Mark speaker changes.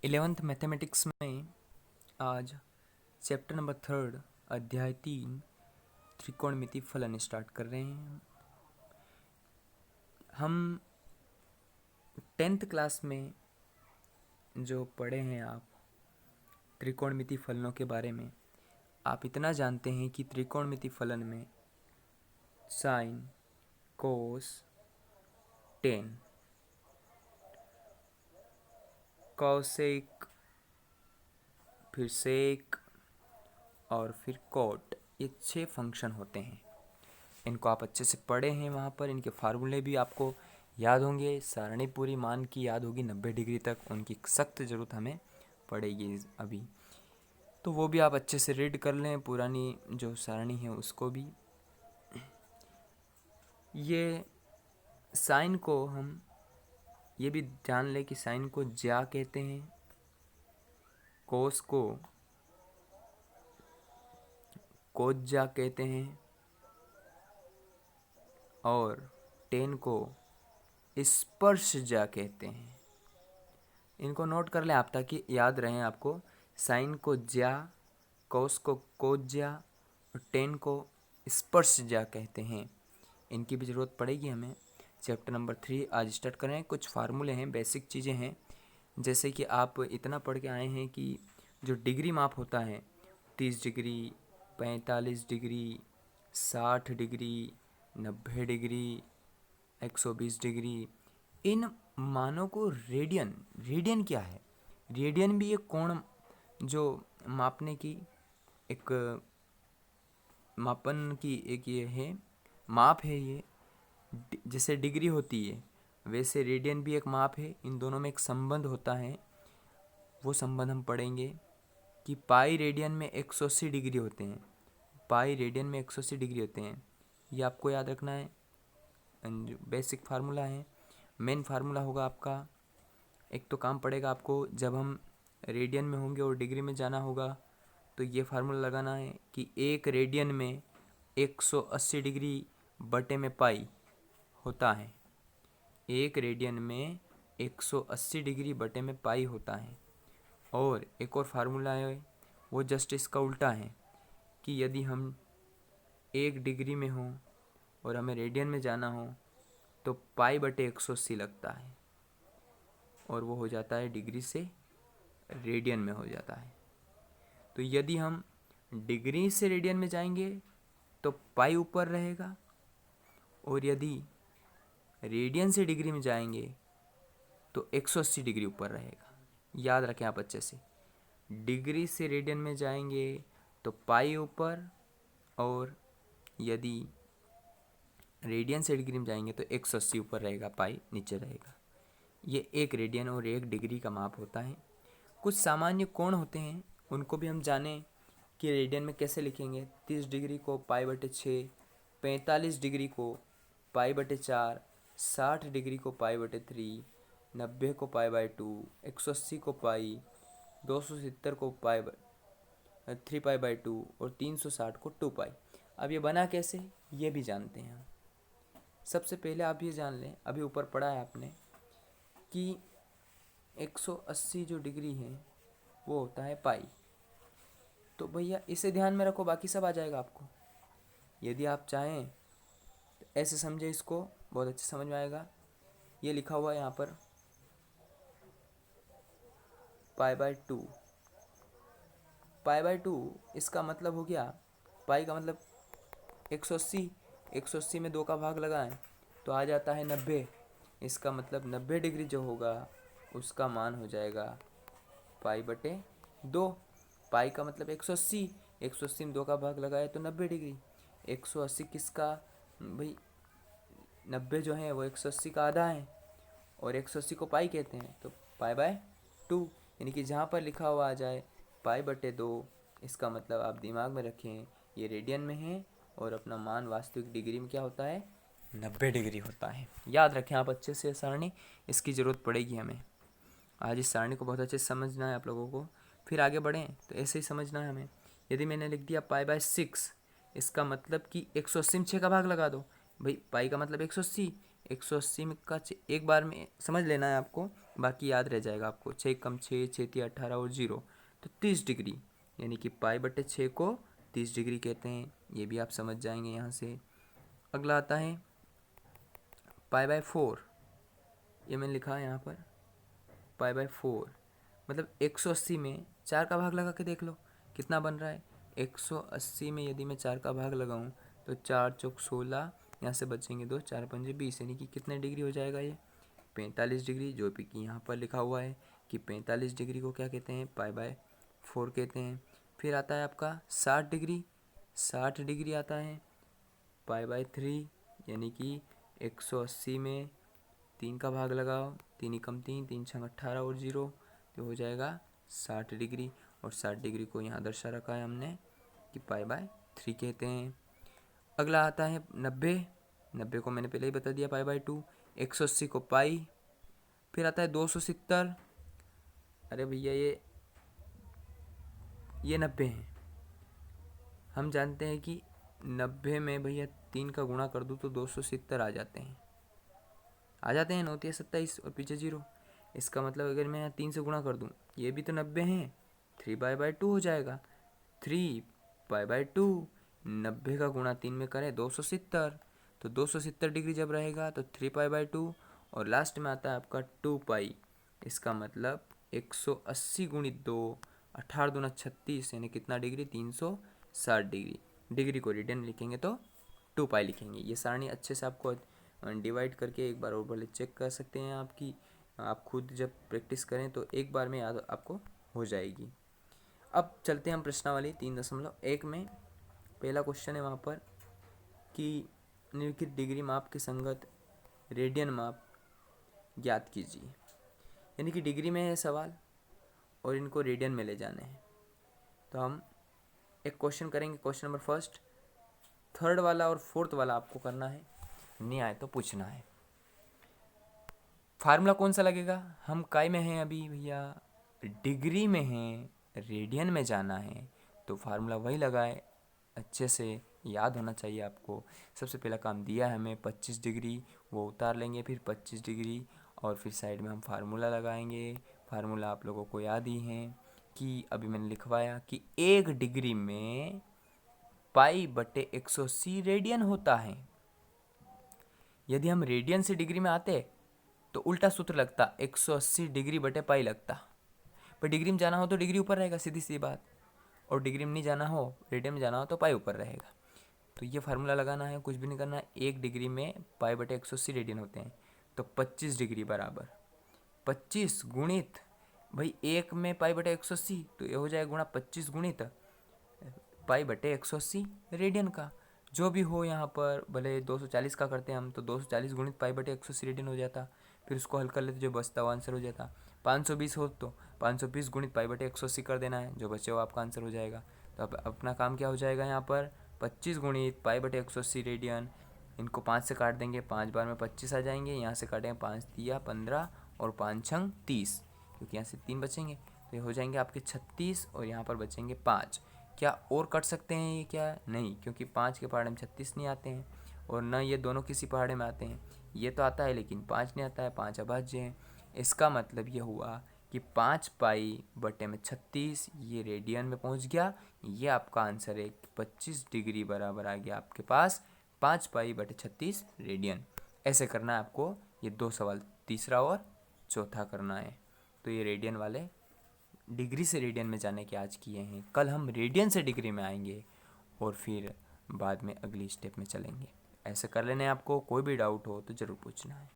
Speaker 1: 11th mathematics में आज chapter number 3 अध्याय 3 त्रिकोणमिति फलन स्टार्ट कर रहे हैं। हम 10th क्लास में जो पढ़े हैं आप त्रिकोणमिति फलनों के बारे में, आप इतना जानते हैं कि त्रिकोणमिति फलन में साइन, कोस, टेन, कॉसेक, फिर सेक और फिर कोट, ये 6 फंक्शन होते हैं। इनको आप अच्छे से पढ़े हैं, वहाँ पर इनके फार्मूले भी आपको याद होंगे, सारणी पूरी मान की याद होगी 90 डिग्री तक, उनकी सख्त ज़रूरत हमें पड़ेगी अभी। तो वो भी आप अच्छे से रीड कर लें, पुरानी जो सारणी है उसको भी। ये साइन को हम ये भी जान लें कि साइन को ज्या कहते हैं, कोस को कोज्या कहते हैं और टेन को स्पर्शज्या कहते हैं। इनको नोट कर लें आप ताकि याद रहें आपको। साइन को ज्या, कोस को कोज्या और टेन को स्पर्शज्या कहते हैं। इनकी भी ज़रूरत पड़ेगी हमें। चैप्टर नंबर 3 आज स्टार्ट करें। कुछ फार्मूले हैं, बेसिक चीज़ें हैं, जैसे कि आप इतना पढ़ के आए हैं कि जो डिग्री माप होता है 30 degree, 45 degree, 60 degree, 90 degree, 120 degree, इन मानों को रेडियन क्या है? रेडियन भी एक कोण जो मापने की एक मापन की एक ये है, माप है। ये जैसे डिग्री होती है वैसे रेडियन भी एक माप है। इन दोनों में एक संबंध होता है, वो संबंध हम पढ़ेंगे कि पाई रेडियन में 180 डिग्री होते हैं। पाई रेडियन में 180 डिग्री होते हैं, ये आपको याद रखना है। बेसिक फार्मूला है। मेन फार्मूला होगा आपका, एक तो काम पड़ेगा आपको जब हम रेडियन में होंगे और डिग्री में जाना होगा तो ये फार्मूला लगाना है कि एक रेडियन में 180 डिग्री बटे में पाई होता है। एक रेडियन में 180 डिग्री बटे में पाई होता है। और एक और फार्मूला है, वो जस्ट इसका उल्टा है कि यदि हम एक डिग्री में हों और हमें रेडियन में जाना हो तो पाई बटे 180 लगता है और वो हो जाता है डिग्री से रेडियन में हो जाता है। तो यदि हम डिग्री से रेडियन में जाएंगे तो पाई ऊपर रहेगा, और यदि रेडियन से डिग्री में जाएंगे तो 180 डिग्री ऊपर रहेगा। याद रखें आप अच्छे से, डिग्री से रेडियन में जाएंगे तो पाई ऊपर, और यदि रेडियन से डिग्री में जाएंगे तो 180 ऊपर रहेगा, पाई नीचे रहेगा। ये एक रेडियन और एक डिग्री का माप होता है। कुछ सामान्य कोण होते हैं, उनको भी हम जानें कि रेडियन में कैसे लिखेंगे। 30 डिग्री को पाई बटे 6, 45 डिग्री को पाई बटे 4, 60 डिग्री को पाई बटे 3, 90 को पाई बाई 2, 180 को पाई, 270 को पाई 3 पाई बाई 2 और 360 को 2 पाई। अब ये बना कैसे, ये भी जानते हैं हम। सबसे पहले आप ये जान लें, अभी ऊपर पढ़ा है आपने कि 180 जो डिग्री है वो होता है पाई। तो भैया इसे ध्यान में रखो, बाकी सब आ जाएगा आपको। यदि आप चाहें तो ऐसे समझे, इसको बहुत अच्छे समझ में आएगा। ये लिखा हुआ है यहाँ पर पाई बाई 2। पाई बाई 2 इसका मतलब हो गया, पाई का मतलब 180, 180 में 2 का भाग लगाएं तो आ जाता है 90। इसका मतलब 90 डिग्री जो होगा उसका मान हो जाएगा पाई बटे 2। पाई का मतलब 180, 180 में 2 का भाग लगाए तो 90 डिग्री। 180 किसका भाई, 90 जो है वो 180 का आधा है और 180 को पाई कहते हैं, तो पाई बाय 2, यानी कि जहाँ पर लिखा हुआ आ जाए पाई बटे 2, इसका मतलब आप दिमाग में रखें ये रेडियन में है और अपना मान वास्तविक डिग्री में क्या होता है, 90 डिग्री होता है। याद रखें आप अच्छे से सारणी, इसकी ज़रूरत पड़ेगी हमें। आज इस सारणी को बहुत अच्छे से समझना है आप लोगों को। फिर आगे बढ़ें तो ऐसे ही समझना है हमें। यदि मैंने लिख दिया पाई बाय 6, इसका मतलब कि 180 में 6 का भाग लगा दो। भाई पाई का मतलब 180, 180 में का एक बार में समझ लेना है आपको बाकी याद रह जाएगा आपको। 6 कम 6, 6 18 और 0 तो 30 डिग्री, यानी कि पाई बटे 6 को 30 डिग्री कहते हैं। ये भी आप समझ जाएंगे यहाँ से। अगला आता है पाई बाय 4, ये मैंने लिखा है यहाँ पर पाई बाय 4, मतलब 180 में 4 का भाग लगा के देख लो कितना बन रहा है। 180 में यदि मैं 4 का भाग लगाऊं तो 4 चौक 16, यहाँ से बचेंगे 2, 4 पंजे 20, यानी कि कितने डिग्री हो जाएगा ये 45 डिग्री, जो भी कि यहाँ पर लिखा हुआ है कि 45 डिग्री को क्या कहते हैं, पाई बाय 4 कहते हैं। फिर आता है आपका 60 डिग्री, 60 डिग्री आता है पाई बाय 3, यानी कि 180 में 3 का भाग लगाओ, 3 कम 3, 3 छंग 18 और 0 तो हो जाएगा 60 डिग्री। और 60 डिग्री को यहाँ दर्शा रखा है हमने कि पाई बाय 3 कहते हैं। अगला आता है 90, 90 को मैंने पहले ही बता दिया पाई बाय 2, 180 को पाई। फिर आता है 270, अरे भैया ये 90 है। हम जानते हैं कि 90 में भैया 3 का गुणा कर दूँ तो 270 आ जाते हैं, 9 3 27 और पीछे 0। इसका मतलब अगर मैं यहाँ 3 से गुणा कर दूँ, ये भी तो 90 हैं, 3 पाई बाय 2 हो जाएगा। 3 पाई बाय 2, 90 का गुणा 3 में करें 270, तो 270 डिग्री जब रहेगा तो 3 पाई बाय 2, और लास्ट में आता है आपका 2 पाई। इसका मतलब 180 गुणित 2, 18 दूना 36, यानी कितना डिग्री 360 डिग्री। डिग्री को रेडियन में लिखेंगे तो 2 पाई लिखेंगे। ये सारणी अच्छे से आपको डिवाइड करके एक बार और भले चेक कर सकते हैं आपकी, आप खुद जब प्रैक्टिस करें तो एक बार में याद आपको हो जाएगी। अब चलते हैं हम प्रश्नावली 3.1 में। पहला क्वेश्चन है वहाँ पर कि निम्नलिखित डिग्री माप के संगत रेडियन माप ज्ञात कीजिए, यानी कि डिग्री में है सवाल और इनको रेडियन में ले जाने हैं। तो हम एक क्वेश्चन करेंगे, क्वेश्चन नंबर फर्स्ट, थर्ड वाला और फोर्थ वाला आपको करना है, नहीं आए तो पूछना है। फार्मूला कौन सा लगेगा, हम काय में हैं अभी भैया, डिग्री में हैं, रेडियन में जाना है तो फार्मूला वही लगाए, अच्छे से याद होना चाहिए आपको। सबसे पहला काम दिया है हमें 25 डिग्री, वो उतार लेंगे, फिर 25 डिग्री और फिर साइड में हम फार्मूला लगाएंगे। फार्मूला आप लोगों को याद ही है कि अभी मैंने लिखवाया कि 1 डिग्री में पाई बटे 180 रेडियन होता है। यदि हम रेडियन से डिग्री में आते तो उल्टा सूत्र लगता, 180 डिग्री बटे पाई लगता, पर डिग्री में जाना हो तो डिग्री ऊपर रहेगा, सीधी सी बात, और डिग्री में नहीं जाना हो, रेडियन में जाना हो तो पाई ऊपर रहेगा। तो ये फार्मूला लगाना है, कुछ भी नहीं करना है। 1 डिग्री में पाई बटे 180 रेडियन होते हैं, तो 25 डिग्री बराबर 25 गुणित, भाई 1 में पाई बटे 180 तो ये हो जाएगा गुणा 25 गुणित पाई बटे 180 रेडियन का, जो भी हो यहाँ पर, भले 240 का करते हैं हम तो 240 गुणित पाई बटे 180 रेडियन हो जाता, फिर उसको हल कर लेते जो बचता वो आंसर हो जाता। 520 हो तो 520 गुणित पाई बटे 180 कर देना है, जो बचे वो आपका आंसर हो जाएगा। तो अब अपना काम क्या हो जाएगा यहाँ पर, 25 गुणित पाई बटे 180 रेडियन, इनको 5 से काट देंगे, 5 बार में 25 आ जाएंगे, यहाँ से काटेंगे 5 दिया 15 और 5 छंग 30, क्योंकि यहाँ से 3 बचेंगे तो ये हो जाएंगे आपके 36 और यहाँ पर बचेंगे 5। क्या और कट सकते हैं ये, क्या नहीं, क्योंकि 5 के पहाड़े में 36 नहीं आते हैं और न ये दोनों किसी पहाड़े में आते हैं, ये तो आता है लेकिन 5 नहीं आता है, 5 अभाज्य हैं। इसका मतलब ये हुआ कि 5 पाई बटे में 36 ये रेडियन में पहुंच गया, ये आपका आंसर है। 25 डिग्री बराबर आ गया आपके पास 5 पाई बटे 36 रेडियन। ऐसे करना है आपको ये 2 सवाल, तीसरा और चौथा करना है। तो ये रेडियन वाले डिग्री से रेडियन में जाने के आज किए हैं, कल हम रेडियन से डिग्री में आएंगे और फिर बाद में अगली स्टेप में चलेंगे। ऐसे कर लेने, आपको कोई भी डाउट हो तो ज़रूर पूछना है।